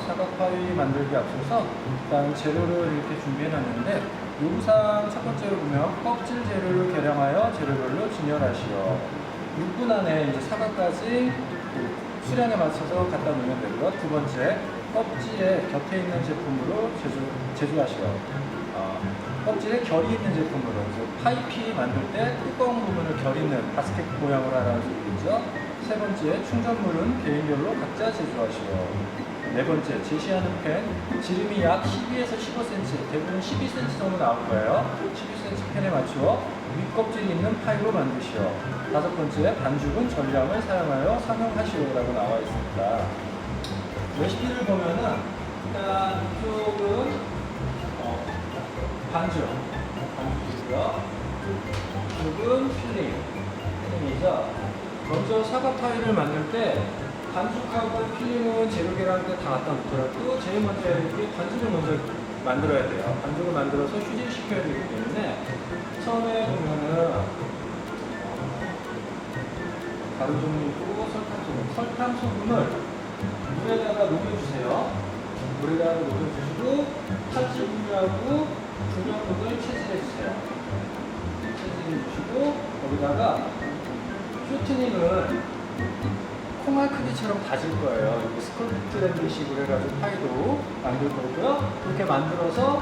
사각 파이 만들기 앞서서 일단 재료를 이렇게 준비해 놨는데 요구사항 첫 번째로 보면 껍질 재료를 계량하여 재료별로 진열하시오. 6분 안에 이제 사각까지 수량에 맞춰서 갖다 놓으면 되고요. 두 번째, 껍질에 곁에 있는 제품으로 제조하시오. 껍질에 결이 있는 제품으로, 파이피 만들 때 뚜껑 부분을 결 있는 바스켓 모양으로 하라는 소리죠. 세 번째, 충전물은 개인별로 각자 제조하시오. 네 번째, 제시하는 펜, 지름이 약 12에서 15cm, 대부분 12cm 정도 나올 거예요. 12cm 펜에 맞추어 윗껍질이 있는 파이로 만드시오. 다섯 번째, 반죽은 전량을 사용하여 사용하시오라고 나와 있습니다. 레시피를 보면은 일단 이쪽은 반죽이고요. 이쪽은 필링이죠. 먼저 사각 파이를 만들 때 반죽하고 필링은 재료 계량 때 다 갖다 놓더라도 제일 먼저 해야 될 게 반죽을 먼저 만들어야 돼요. 반죽을 만들어서 휴질시켜야 되기 때문에 처음에 보면은 가루 종류 있고 설탕 소금을 물에다가 녹여주세요. 물에다가 녹여주시고 탈질 분유하고 중력분을 체질해주세요. 체질해주시고 거기다가 쇼트닝은 콩알 크기처럼 다질 거예요. 이렇게 스컬프트랜드식으로 해가지고 파이도 만들 거고요. 이렇게 만들어서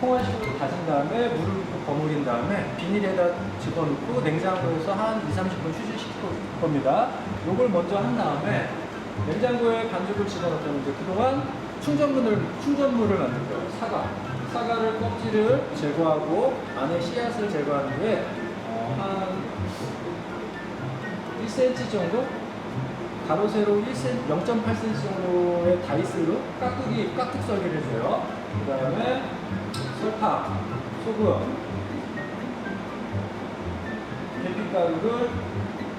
콩알식으로 다진 다음에 물을 붓고 버무린 다음에 비닐에다 집어넣고 냉장고에서 한 2~30분 휴지시킬 겁니다. 요걸 먼저 한 다음에 냉장고에 반죽을 집어넣다면 이제 그동안 충전물을 만들 거예요. 사과를 껍질을 제거하고 안에 씨앗을 제거한 후에 한 1cm 정도? 가로 세로 0.8cm 정도의 다이스로 깍둑 썰기를 해줘요. 그 다음에 설탕, 소금, 계피가루를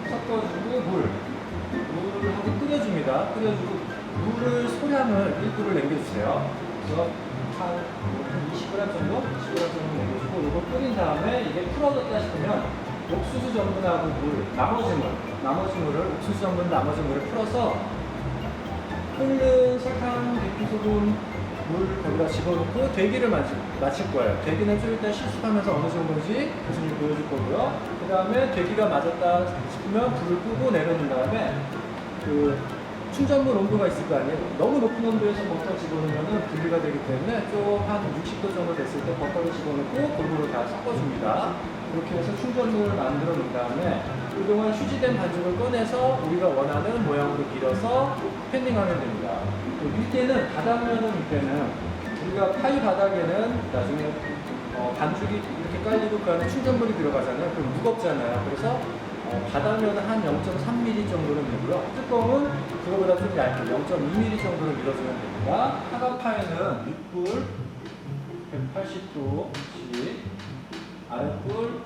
섞어주고 물하고 끓여줍니다. 끓여주고 물을 소량을 일부를 남겨주세요. 그래서 한 20g 정도? 20g 정도 남겨주고 이거 끓인 다음에 이게 풀어졌다 싶으면 옥수수 전분하고 나머지 물을 옥수수 전분 나머지 물에 풀어서 끓는 설탕, 베이킹소금, 물 거기다 집어넣고 대기를 마칠 거예요. 대기는 좀 이따 실습하면서 어느 정도인지 교수님 보여줄 거고요. 그 다음에 대기가 맞았다 싶으면 불을 끄고 내려놓은 다음에 그 충전물 온도가 있을 거 아니에요. 너무 높은 온도에서 버터 집어넣으면 분리가 되기 때문에 좀 한 60도 정도 됐을 때 버터를 집어넣고 골고루 다 섞어줍니다. 그렇게 해서 충전물을 만들어 놓은 다음에 그동안 휴지된 반죽을 꺼내서 우리가 원하는 모양으로 밀어서 팬딩하면 됩니다. 밀 때는 바닥면을 밀 때는 우리가 파이 바닥에는 나중에 반죽이 이렇게 깔리고 그 안에 충전물이 들어가잖아요. 그럼 무겁잖아요. 그래서 바닥면은 한 0.3mm 정도를 밀고요. 뚜껑은 그거보다 좀 얇게 0.2mm 정도를 밀어주면 됩니다. 사각 파이는 윗불 180도씨, 아랫불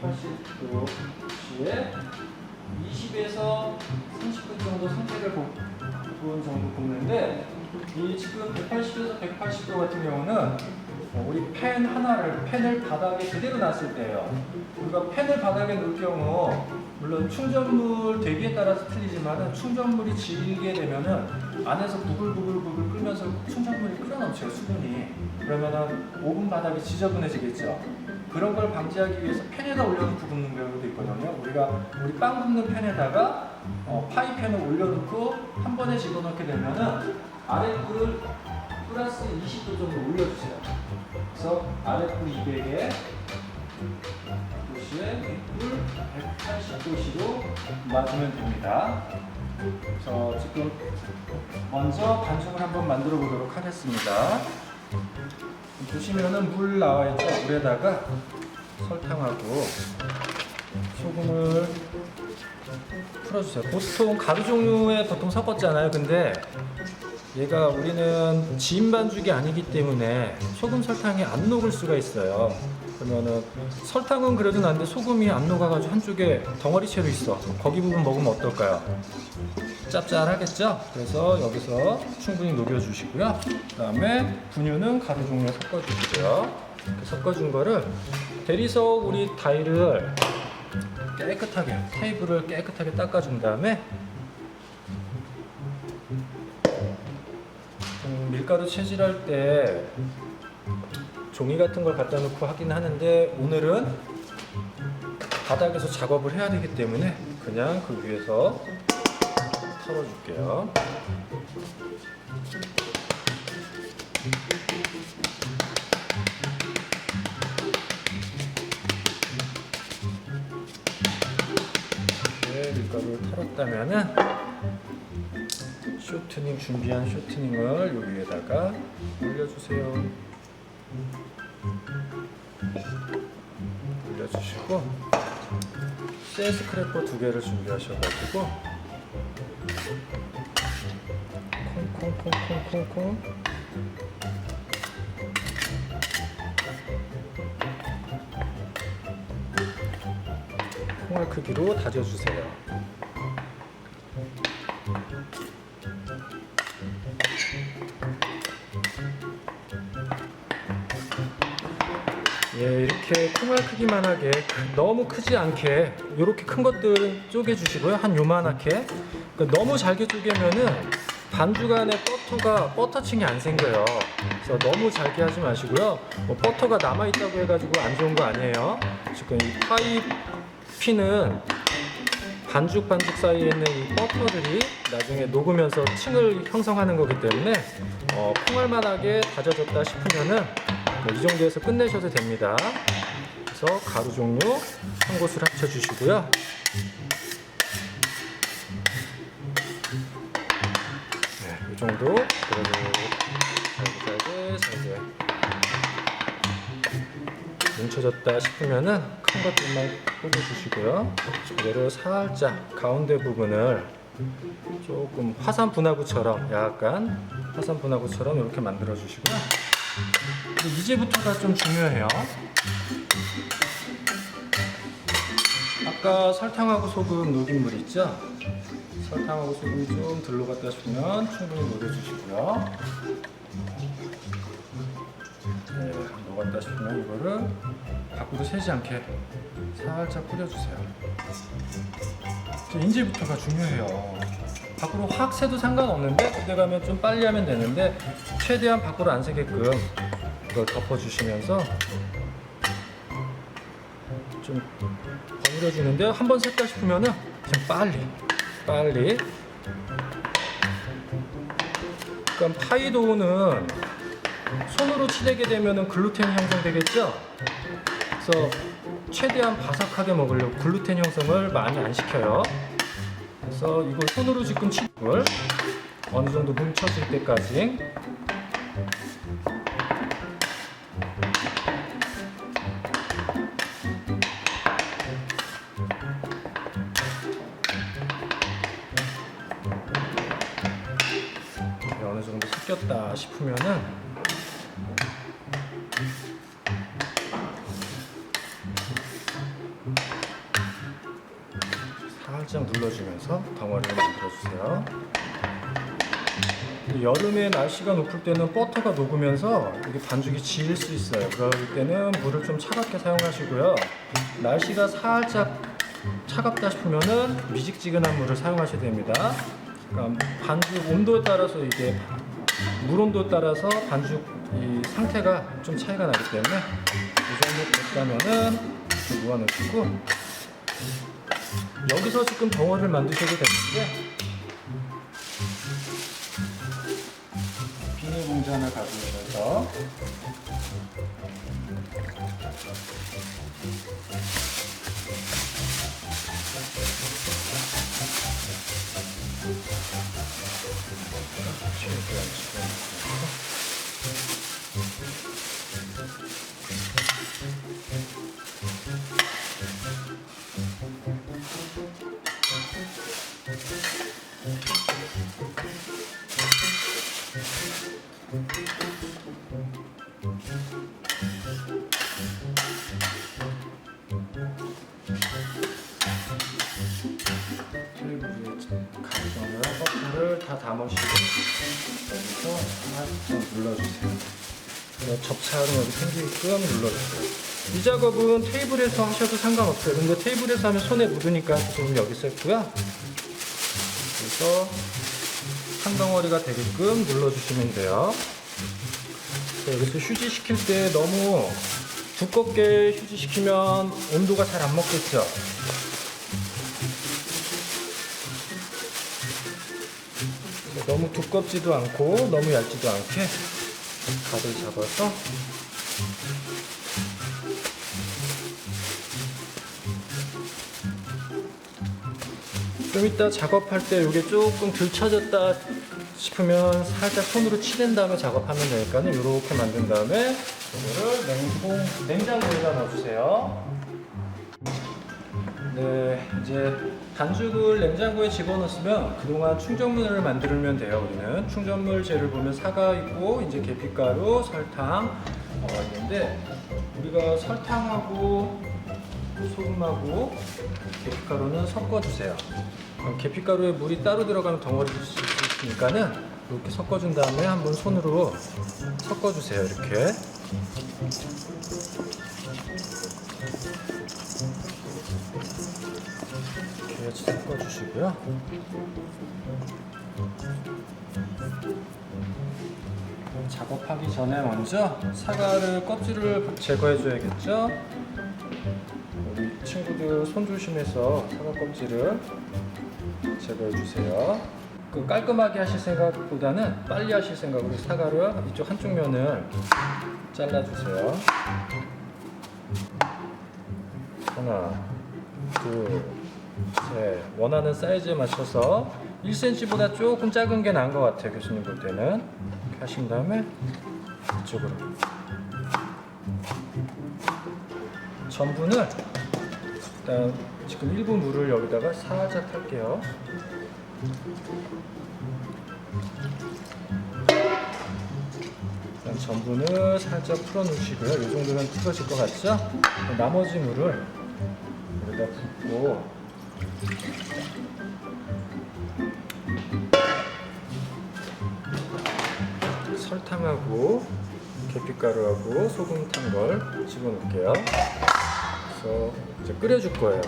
180도씨에 20에서 30분 정도 상태를 본 정도 굽는데 이 지금 180에서 180도 같은 경우는 우리 펜을 바닥에 그대로 놨을 때예요. 우리가 펜을 바닥에 놓을 경우 물론 충전물 대기에 따라서 틀리지만 충전물이 질게 되면은 안에서 부글부글 끓면서 충전물이 끓어넘쳐요, 수분이. 그러면은 오븐 바닥이 지저분해지겠죠. 그런 걸 방지하기 위해서 팬에다 올려놓고 굽는 경우도 있거든요. 우리 빵 굽는 팬에다가 파이팬을 올려놓고 한 번에 집어넣게 되면은 아랫불을 플러스 20도 정도 올려주세요. 그래서 아랫불 200에 도시에 윗불 180도씨로 맞으면 됩니다. 그래서 지금 먼저 반죽을 한번 만들어 보도록 하겠습니다. 보시면은 물 나와 있죠. 물에다가 설탕하고 소금을 풀어주세요. 보통 가루 종류에 보통 섞었잖아요. 근데 얘가 우리는 지인 반죽이 아니기 때문에 소금 설탕이 안 녹을 수가 있어요. 그러면은 설탕은 그래도 난데 소금이 안 녹아가지고 한쪽에 덩어리채로 있어. 거기 부분 먹으면 어떨까요? 짭짤하겠죠? 그래서 여기서 충분히 녹여주시고요. 그 다음에 분유는 가루 종류에 섞어주시고요. 이렇게 섞어준 거를 대리석 우리 다이를 깨끗하게 테이블을 깨끗하게 닦아준 다음에 밀가루 채질할 때 종이 같은 걸 갖다 놓고 하긴 하는데 오늘은 바닥에서 작업을 해야 되기 때문에 그냥 그 위에서 털어줄게요. 이렇게 밀가루를 털었다면은 쇼트닝 준비한 쇼트닝을 요 위에다가 올려주세요. 올려주시고 쇠 스크래퍼 2개를 준비하셔가지고 콩콩콩콩콩콩 콩알 크기로 다져주세요. 예, 이렇게 콩알 크기만하게 너무 크지 않게 이렇게 큰 것들은 쪼개주시고요. 한 요만하게. 너무 잘게 쪼개면은 반죽 안에 버터층이 안 생겨요. 그래서 너무 잘게 하지 마시고요. 뭐 버터가 남아있다고 해가지고 안 좋은 거 아니에요. 지금 이 파이피는 반죽 사이에 있는 이 버터들이 나중에 녹으면서 층을 형성하는 거기 때문에 콩알만하게 다져졌다 싶으면은 이 정도에서 끝내셔도 됩니다. 그래서 가루 종류 한 곳을 합쳐주시고요. 네, 이 정도 그리고 잘게 뭉쳐졌다 싶으면은 큰 것들만 꽂아주시고요. 얘를 살짝 가운데 부분을 조금 화산 분화구처럼 이렇게 만들어 주시고요. 이제부터가 좀 중요해요. 아까 설탕하고 소금 녹인 물 있죠? 설탕하고 소금이 좀 들러갔다 싶으면 충분히 녹여주시고요. 네, 녹았다 싶으면 이거를 밖으로 새지 않게 살짝 뿌려주세요. 이제부터가 중요해요. 밖으로 확 새도 상관없는데 그때 가면 좀 빨리 하면 되는데 최대한 밖으로 안 새게끔 이걸 덮어주시면서 좀 버무려주는데 한번 샜다 싶으면은 그냥 빨리 그럼 파이도우는 손으로 치대게 되면은 글루텐 형성되겠죠? 그래서 최대한 바삭하게 먹으려고 글루텐 형성을 많이 안 시켜요. 그래서 이걸 손으로 지금 치고 어느 정도 뭉쳐질 때까지 어느 정도 섞였다 싶으면은 살짝 눌러주면서 덩어리를 만들어주세요. 여름에 날씨가 높을 때는 버터가 녹으면서 이게 반죽이 지일 수 있어요. 그럴 때는 물을 좀 차갑게 사용하시고요. 날씨가 살짝 차갑다 싶으면은 미직지근한 물을 사용하셔야 됩니다. 그러니까 반죽 온도에 따라서 이게 물 온도에 따라서 반죽 이 상태가 좀 차이가 나기 때문에 이 정도 됐다면은 놓아놓으시고 여기서 지금 덩어리를 만드셔도 되는데 비닐봉지 하나 가져오셔서 버터를 다 담으시고 여기서 살짝 눌러주세요. 접착은 여기 생기게끔 눌러주세요. 이 작업은 테이블에서 하셔도 상관없어요. 근데 테이블에서 하면 손에 묻으니까 좀 여기 썼고요. 그래서 한 덩어리가 되게끔 눌러주시면 돼요. 여기서 휴지시킬 때 너무 두껍게 휴지시키면 온도가 잘 안 먹겠죠. 너무 두껍지도 않고 너무 얇지도 않게 가득 잡아서 좀 이따 작업할 때 이게 조금 들쳐졌다 싶으면 살짝 손으로 치댄 다음에 작업하면 되니까요. 이렇게 만든 다음에 이거를 냉장고에다 넣어주세요. 네, 이제 반죽을 냉장고에 집어넣으면 그동안 충전물을 만들면 돼요. 우리는 충전물 재를 보면 사과 있고 이제 계피가루, 설탕 있는데 우리가 설탕하고 소금하고 계피가루는 섞어주세요. 계피가루에 물이 따로 들어가면 덩어리 될 수 있으니까는 이렇게 섞어준 다음에 한번 손으로 섞어주세요. 이렇게. 이렇게 섞어주시고요. 작업하기 전에 먼저 사과를 껍질을 제거해 줘야겠죠. 우리 친구들 손 조심해서 사과 껍질을 제거해 주세요. 그 깔끔하게 하실 생각보다는 빨리 하실 생각으로 사과를 이쪽 한쪽 면을 잘라 주세요. 하나, 둘, 셋. 원하는 사이즈에 맞춰서 1cm보다 조금 작은 게 나은 것 같아요. 교수님 볼 때는. 이렇게 하신 다음에 이쪽으로 전분을 일단 지금 1분 물을 여기다가 살짝 탈게요. 일단 전분을 살짝 풀어 놓으시고요. 이 정도면 풀어질 것 같죠? 나머지 물을 여기다 붓고 설탕하고 계피가루하고 소금 탄 걸 집어넣을게요. 그래서 이제 끓여줄 거예요.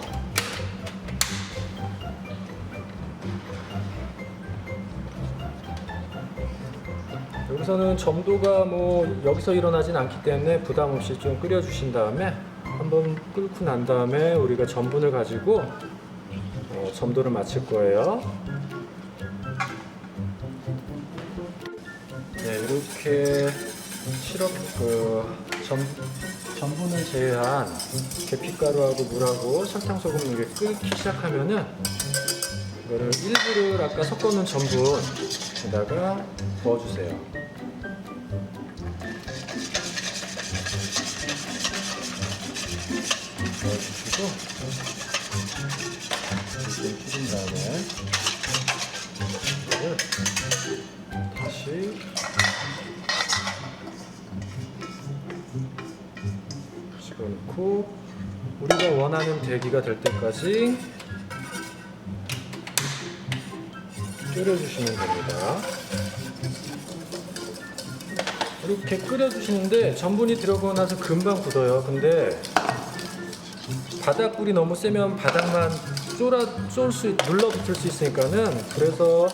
여기서는 점도가 뭐 여기서 일어나진 않기 때문에 부담 없이 좀 끓여주신 다음에 한번 끓고 난 다음에 우리가 전분을 가지고 점도를 맞출 거예요. 네, 이렇게 시럽 전분을 제외한 계피가루하고 물하고 설탕, 소금 이렇게 끓기 시작하면은 이거를 일부를 아까 섞어놓은 전분에다가 부어주세요. 넣어주시고 이렇게 끓인 다음에 이거를 다시 집어넣고 우리가 원하는 대기가 될 때까지 끓여주시면 됩니다. 이렇게 끓여주시는데 전분이 들어가고 나서 금방 굳어요. 근데 바닥불이 너무 세면 바닥만 눌러붙을 수 있으니까는 그래서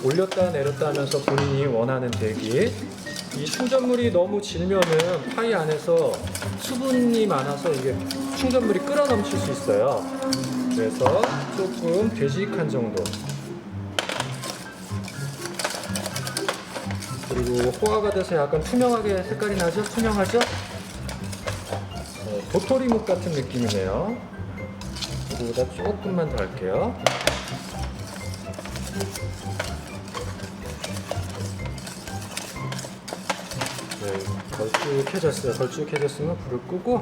올렸다 내렸다 하면서 본인이 원하는 대기. 이 충전물이 너무 질면은 파이 안에서 수분이 많아서 이게 충전물이 끓어 넘칠 수 있어요. 그래서 조금 되직한 정도. 그리고 호화가 돼서 약간 투명하게 색깔이 나죠? 투명하죠? 도토리묵 같은 느낌이네요. 이거보다 조금만 더 할게요. 네, 걸쭉해졌어요. 걸쭉해졌으면 불을 끄고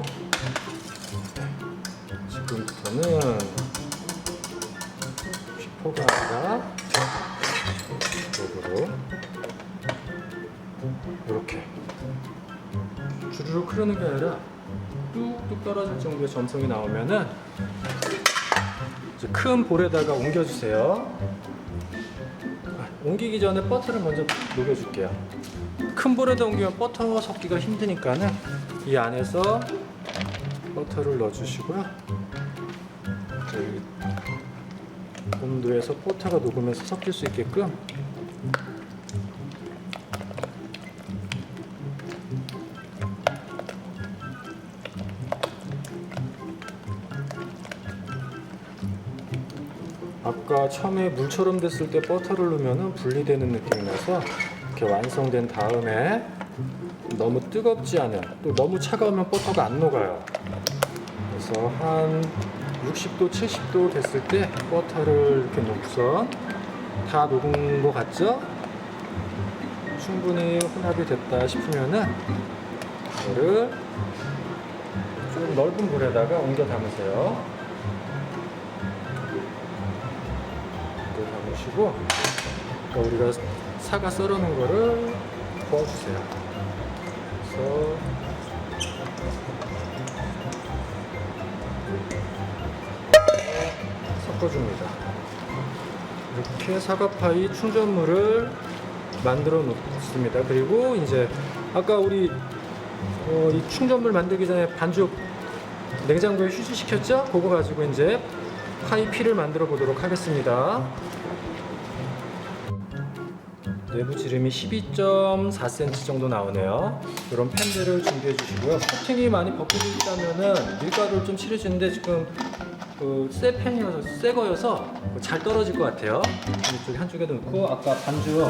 지금부터는 휘포가 아니라 이쪽으로 이렇게 주르륵 흐르는 게 아니라 뚝뚝 떨어질 정도의 점성이 나오면은 이제 큰 볼에다가 옮겨주세요. 옮기기 전에 버터를 먼저 녹여줄게요. 큰 볼에다 옮기면 버터 섞기가 힘드니까는 이 안에서 버터를 넣어주시고요. 온도에서 버터가 녹으면서 섞일 수 있게끔 아까 처음에 물처럼 됐을 때 버터를 넣으면 분리되는 느낌이 나서 이렇게 완성된 다음에 너무 뜨겁지 않은, 또 너무 차가우면 버터가 안 녹아요. 그래서 한 60도, 70도 됐을 때 버터를 이렇게 넣고선 다 녹은 것 같죠? 충분히 혼합이 됐다 싶으면은 이거를 좀 넓은 물에다가 옮겨 담으세요. 옮겨 담으시고 우리가 사과 썰어놓은 거를 부어주세요. 그래서 섞어줍니다. 이렇게 사과파이 충전물을 만들어 놓습니다. 그리고 이제 아까 우리 이 충전물 만들기 전에 반죽 냉장고에 휴지시켰죠? 그거 가지고 이제 파이 피를 만들어 보도록 하겠습니다. 내부 지름이 12.4cm 정도 나오네요. 이런 팬들을 준비해 주시고요. 코팅이 많이 벗겨져 있다면은 밀가루를 좀 칠해주는데 지금 새 팬이어서 새 거여서 잘 떨어질 것 같아요. 이쪽 한쪽에 넣고 아까 반죽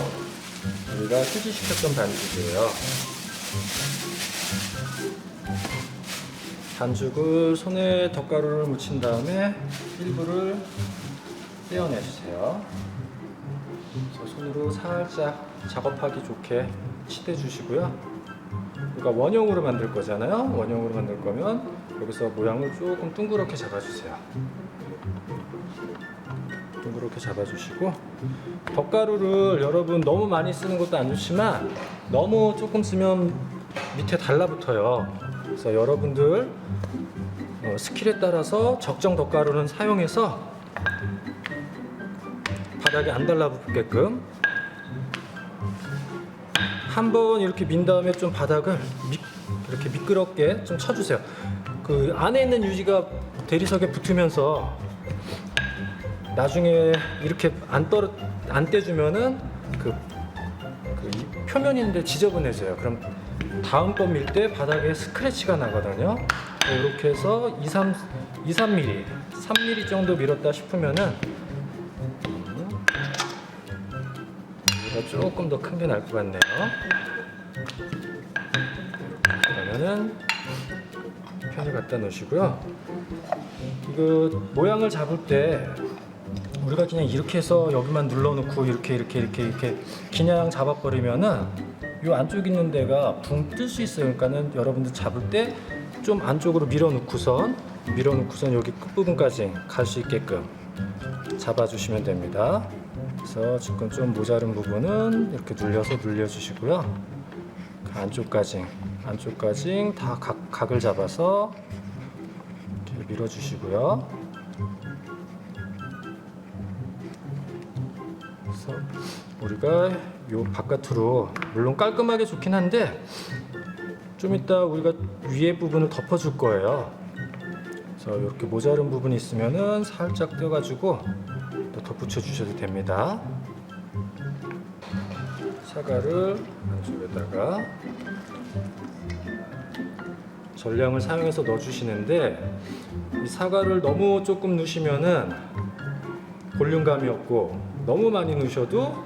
우리가 휴지시켰던 반죽이에요. 반죽을 손에 덧가루를 묻힌 다음에 일부를 떼어내주세요. 그래서 손으로 살짝 작업하기 좋게 치대 주시고요. 우리가 원형으로 만들 거잖아요. 원형으로 만들 거면 여기서 모양을 조금 둥그렇게 잡아주세요. 둥그렇게 잡아주시고 덧가루를 여러분 너무 많이 쓰는 것도 안 좋지만 너무 조금 쓰면 밑에 달라붙어요. 그래서 여러분들 스킬에 따라서 적정 덧가루는 사용해서 바닥에 안 달라붙게끔 한번 이렇게 민 다음에 좀 바닥을 이렇게 미끄럽게 좀 쳐주세요. 그 안에 있는 유지가 대리석에 붙으면서 나중에 이렇게 안 떼주면은 그 표면인데 지저분해져요. 그럼 다음번 밀 때 바닥에 스크래치가 나거든요. 이렇게 해서 2-3mm, 3mm 정도 밀었다 싶으면은 여기가 조금 더 큰 게 나을 것 같네요. 그러면은 편을 갖다 놓으시고요. 이거 모양을 잡을 때 우리가 그냥 이렇게 해서 여기만 눌러놓고 이렇게 그냥 잡아버리면은 이 안쪽 있는 데가 붕 뜰 수 있어요. 그러니까는 여러분들 잡을 때 좀 안쪽으로 밀어놓고선 여기 끝부분까지 갈 수 있게끔 잡아주시면 됩니다. 그래서 지금 좀 모자른 부분은 이렇게 눌려서 눌려주시고요. 그 안쪽까지 다 각을 잡아서 이렇게 밀어주시고요. 그래서 우리가 요 바깥으로 물론 깔끔하게 좋긴 한데 좀 이따 우리가 위에 부분을 덮어줄 거예요. 그래서 이렇게 모자른 부분이 있으면은 살짝 떼가지고 또 덧붙여 주셔도 됩니다. 사과를 안쪽에다가 전량을 사용해서 넣어주시는데 이 사과를 너무 조금 넣으시면은 볼륨감이 없고 너무 많이 넣으셔도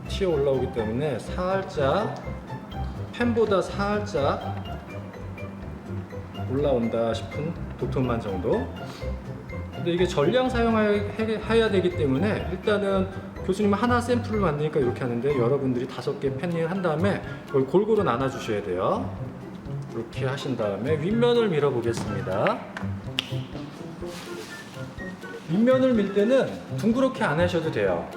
튀어 올라오기 때문에 살짝 팬보다 살짝 올라온다 싶은 도톰만 정도. 근데 이게 전량 사용해야 되기 때문에 일단은 교수님은 하나 샘플을 만드니까 이렇게 하는데 여러분들이 5개 팬링을 한 다음에 이걸 골고루 나눠 주셔야 돼요. 이렇게 하신 다음에 윗면을 밀어 보겠습니다. 윗면을 밀 때는 둥그렇게 안 하셔도 돼요.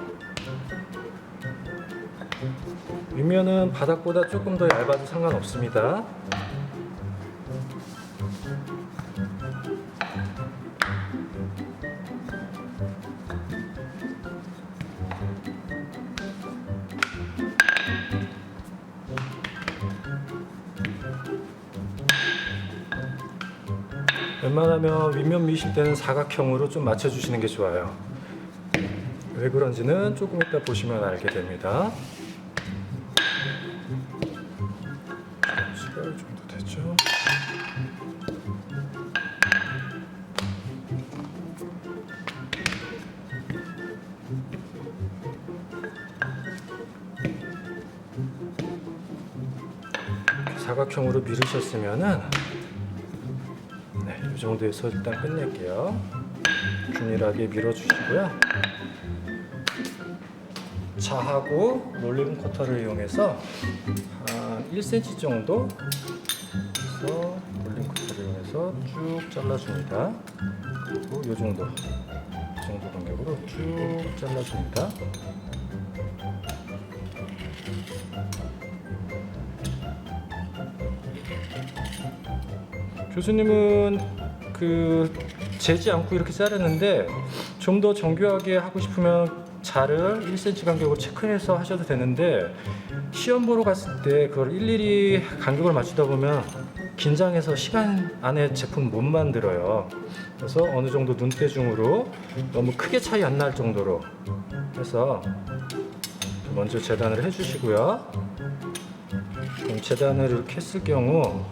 윗면은 바닥보다 조금 더 얇아도 상관없습니다. 웬만하면 윗면 미실 때는 사각형으로 좀 맞춰주시는 게 좋아요. 왜 그런지는 조금 이따 보시면 알게 됩니다. 시간 정도 됐죠? 사각형으로 밀으셨으면은 네, 이 정도에서 일단 끝낼게요. 균일하게 밀어주시고요. 자하고 롤링 커터를 이용해서 한 1cm 정도 해서 롤링 커터를 이용해서 쭉 잘라줍니다. 그리고 이 정도 간격으로 쭉 잘라줍니다. 교수님은 재지 않고 이렇게 자르는데 좀 더 정교하게 하고 싶으면 자를 1cm 간격으로 체크해서 하셔도 되는데 시험 보러 갔을 때 그걸 일일이 간격을 맞추다 보면 긴장해서 시간 안에 제품 못 만들어요. 그래서 어느 정도 눈대중으로 너무 크게 차이 안 날 정도로 해서 먼저 재단을 해주시고요. 그럼 재단을 이렇게 했을 경우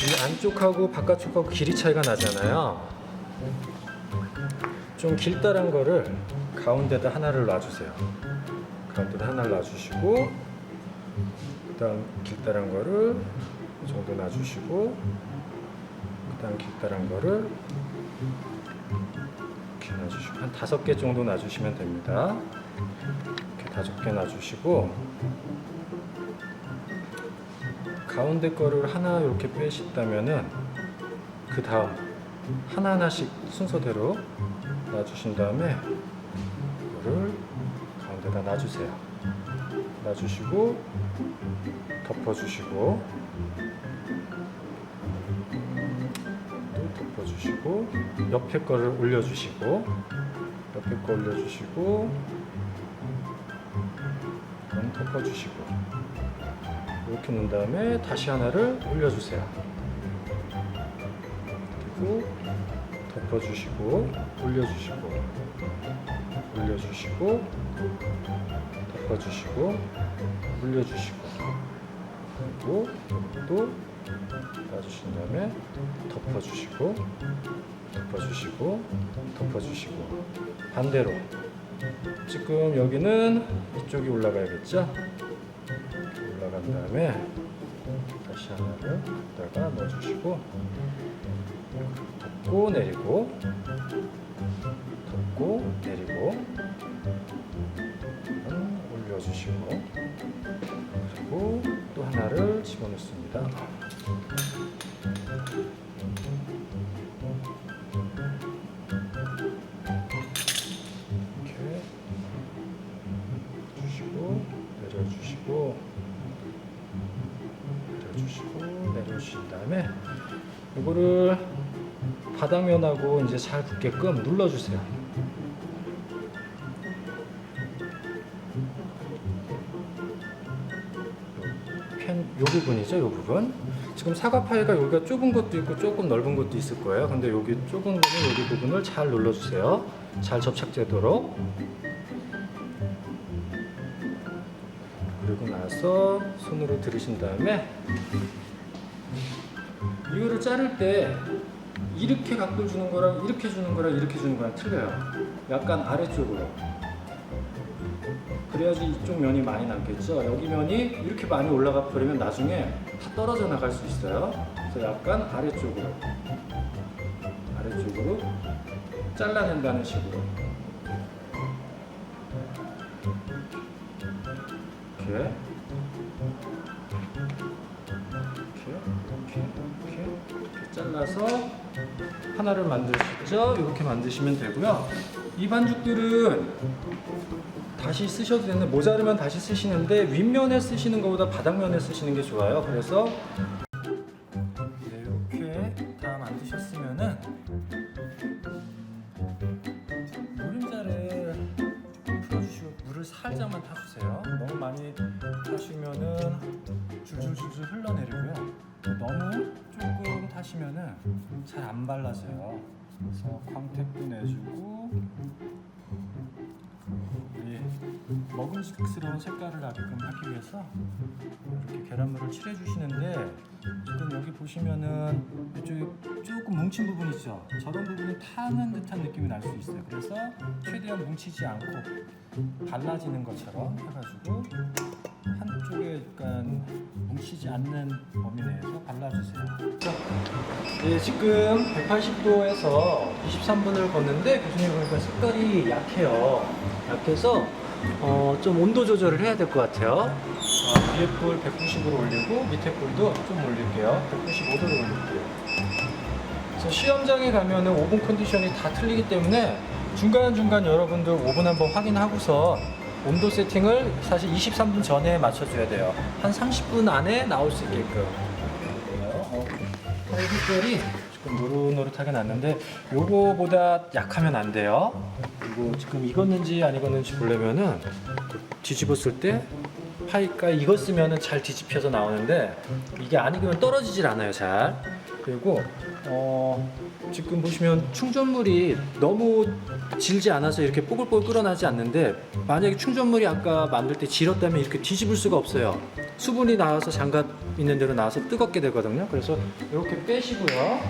이 안쪽하고 바깥쪽하고 길이 차이가 나잖아요. 좀 길다란 거를 가운데다 하나를 놔주세요. 가운데다 하나를 놔주시고 그 다음 길다란 거를 이 정도 놔주시고 그 다음 길다란 거를 이렇게 놔주시고 한 5개 정도 놔주시면 됩니다. 이렇게 5개 놔주시고 가운데 거를 하나 이렇게 빼셨다면은 그 다음 하나하나씩 순서대로 놔주신 다음에 이거를 가운데다 놔주세요. 놔주시고 덮어주시고 또 덮어주시고 옆에 거를 올려주시고 옆에 거 올려주시고 그럼 덮어주시고 이렇게 놓은 다음에 다시 하나를 올려주세요. 그리고 덮어주시고 올려주시고 올려주시고 덮어주시고 올려주시고 그리고 또 놔주신 다음에 덮어주시고 덮어주시고 덮어주시고 반대로 지금 여기는 이쪽이 올라가야겠죠? 올라간 다음에 다시 하나를 여기다가 넣어주시고 덮고 내리고 덮고 내리고 올려주시고 그리고 또 하나를 집어넣습니다. 이렇게 주시고 내려주시고 내려주시고 내려주신 다음에 이거를 바닥면하고 이제 잘 붙게끔 눌러주세요. 요 부분이죠, 요 부분. 지금 사과 파이가 여기가 좁은 것도 있고 조금 넓은 것도 있을 거예요. 근데 여기 좁은 거는 여기 부분을 잘 눌러주세요. 잘 접착되도록. 그리고 나서 손으로 들으신 다음에 이거를 자를 때 이렇게 각도 주는 거랑 이렇게 주는 거랑 이렇게 주는 거랑 틀려요. 약간 아래쪽으로. 그래야지 이쪽 면이 많이 남겠죠. 여기 면이 이렇게 많이 올라가 버리면 나중에 다 떨어져 나갈 수 있어요. 그래서 약간 아래쪽으로 잘라낸다는 식으로 이렇게 잘라서 하나를 만드시죠. 이렇게 만드시면 되고요. 이 반죽들은 다시 쓰셔도 되는데 모자르면 다시 쓰시는데 윗면에 쓰시는 것보다 바닥면에 쓰시는 게 좋아요. 그래서 이렇게 다 만드셨으면은 노른자를 풀어주시고 물을 살짝만 타주세요. 너무 많이 타시면은 줄줄줄줄 흘러내리고요. 너무 조금 타시면은 잘 안 발라져요. 그래서 광택도 내주고 우리 먹음직스러운 색깔을 나게끔 하기 위해서 이렇게 계란물을 칠해 주시는데, 지금 여기 보시면은 이쪽에 조금 뭉친 부분 있죠. 저런 부분이 타는 듯한 느낌이 날 수 있어요. 그래서 최대한 뭉치지 않고 발라지는 것처럼 해가지고 한쪽에 약간 뭉치지 않는 범위 내에서 발라주세요. 네, 지금 180도에서 23분을 걷는데 교수님 보니까 색깔이 약해요. 약해서 좀 온도 조절을 해야 될 것 같아요. 위에 불 190으로 올리고 밑에 불도 좀 올릴게요. 195도로 올릴게요. 그래서 시험장에 가면은 오븐 컨디션이 다 틀리기 때문에 중간중간 여러분들 오븐 한번 확인하고서 온도 세팅을 사실 23분 전에 맞춰줘야 돼요. 한 30분 안에 나올 수 있게끔. 색깔이 지금 노릇노릇하게 났는데 요거보다 약하면 안 돼요. 그리고 지금 익었는지 안 익었는지 보려면은 뒤집었을 때 파이가 익었으면은 잘 뒤집혀서 나오는데 이게 안 익으면 떨어지질 않아요, 잘. 그리고 지금 보시면 충전물이 너무 질지 않아서 이렇게 뽀글뽀글 끓어나지 않는데, 만약에 충전물이 아까 만들 때 질었다면 이렇게 뒤집을 수가 없어요. 수분이 나와서 장갑 있는 대로 나와서 뜨겁게 되거든요. 그래서 이렇게 빼시고요.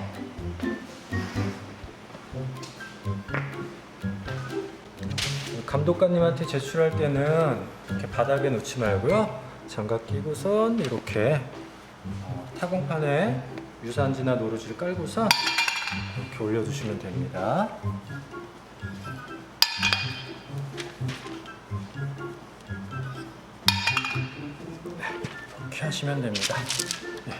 감독관님한테 제출할 때는 이렇게 바닥에 놓지 말고요. 장갑 끼고선 이렇게 타공판에 유산지나 노루지를 깔고서 이렇게 올려주시면 됩니다. 이렇게 하시면 됩니다. 네.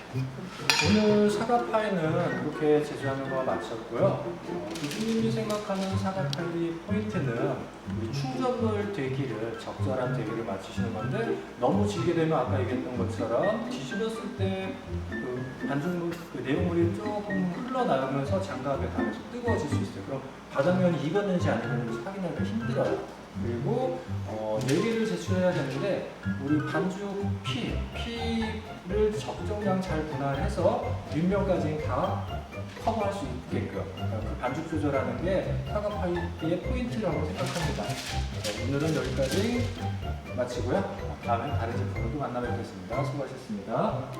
오늘 사과파이는 이렇게 제조하는 거 마쳤고요. 교수님이 생각하는 사과파이 포인트는 우리 충전물 되기를, 적절한 되기를 맞추시는 건데, 너무 질게 되면 아까 얘기했던 것처럼 뒤집었을 때 그 반죽물, 그 내용물이 조금 흘러나오면서 장갑에 닿아서 뜨거워질 수 있어요. 그럼 바닥면이 익었는지 안 익었는지 확인하기가 힘들어요. 그리고 4개를 제출해야 되는데, 우리 반죽 피를 적정량 잘 분할해서 윗면까지 다 커버할 수 있게끔, 그 반죽 조절하는 게 사과파이의 포인트라고 생각합니다. 오늘은 여기까지 마치고요. 다음에 다른 제품으로 또 만나 뵙겠습니다. 수고하셨습니다.